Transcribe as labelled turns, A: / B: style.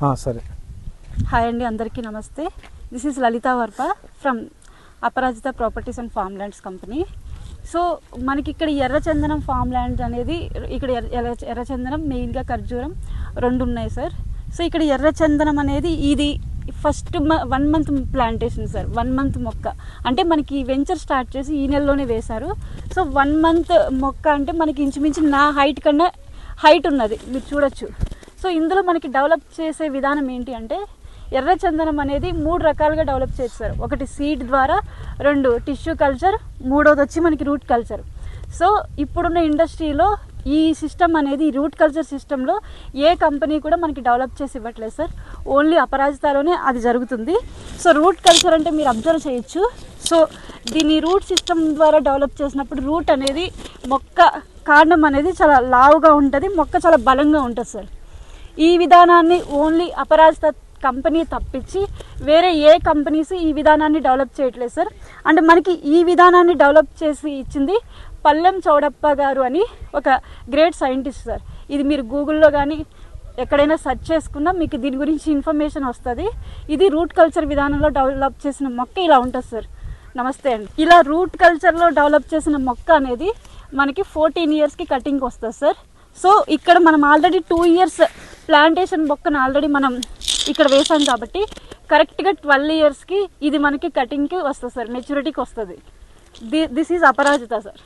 A: సరే.
B: హాయ్ అండి, అందరికీ నమస్తే. This is Lalitha Varpa from Aparajitha properties and farm lands company. So మనకి ఇక్కడ ఎర్రచందనం ఫార్మ్ ల్యాండ్స్ అనేది ఇక్కడ ఎర్రచందనం మెయిన్గా ఖర్జూరం రెండు ఉన్నాయి సార్. సో ఇక్కడ ఎర్రచందనం అనేది ఇది first 1 month plantation sir. 1 month మొక్క అంటే మనకి వెంచర్ స్టార్ట్ చేసి ఈ నెలలోనే వేశారు. సో 1 మంత్ మొక్క అంటే మనకి ఇంచుమించు నా హైట్ కన్నా హైట్ ఉన్నది, మీరు చూడొచ్చు. సో ఇందులో మనకి డెవలప్ చేసే విధానం ఏంటి అంటే ఎర్రచందనం అనేది 3 రకాలుగా డెవలప్ చేస్తారు. ఒకటి సీడ్ ద్వారా, 2 టిష్యూ కల్చర్, 3వది వచ్చి మనకి రూట్ కల్చర్. సో ఇప్పుడున్న ఇండస్ట్రీలో ఈ సిస్టమ్ అనేది రూట్ కల్చర్ సిస్టంలో ఏ కంపెనీ కూడా మనకి డెవలప్ చేసి ఇవ్వట్లేదు సార్. ఓన్లీ అపరాజితలోనే అది జరుగుతుంది. సో రూట్ కల్చర్ అంటే మీరు అబ్జర్వ్ చేయొచ్చు. సో దీన్ని రూట్ సిస్టమ్ ద్వారా డెవలప్ చేసినప్పుడు రూట్ అనేది మొక్క కాండం అనేది చాలా లావుగా ఉంటుంది, మొక్క చాలా బలంగా ఉంటుంది సార్. ఈ విధానాన్ని ఓన్లీ అపరాజిత కంపెనీ తప్పించి వేరే ఏ కంపెనీస్ ఈ విధానాన్ని డెవలప్ చేయట్లేదు సార్. అంటే మనకి ఈ విధానాన్ని డెవలప్ చేసి ఇచ్చింది పల్లెం చౌడప్ప గారు అని ఒక గ్రేట్ సైంటిస్ట్ సార్. ఇది మీరు గూగుల్లో కానీ ఎక్కడైనా సెర్చ్ చేసుకున్నా మీకు దీని గురించి ఇన్ఫర్మేషన్ వస్తుంది. ఇది రూట్ కల్చర్ విధానంలో డెవలప్ చేసిన మొక్క ఇలా ఉంటుంది సార్. నమస్తే అండి. ఇలా రూట్ కల్చర్లో డెవలప్ చేసిన మొక్క అనేది మనకి 14 ఇయర్స్కి కటింగ్కి వస్తుంది సార్. సో ఇక్కడ మనం ఆల్రెడీ 2 ఇయర్స్ ప్లాంటేషన్ మొక్కను ఆల్రెడీ మనం ఇక్కడ వేసాం కాబట్టి కరెక్ట్గా 12 ఇయర్స్కి ఇది మనకి కటింగ్కి వస్తుంది సార్, మెచ్యూరిటీకి వస్తుంది. This is Aparajita sir.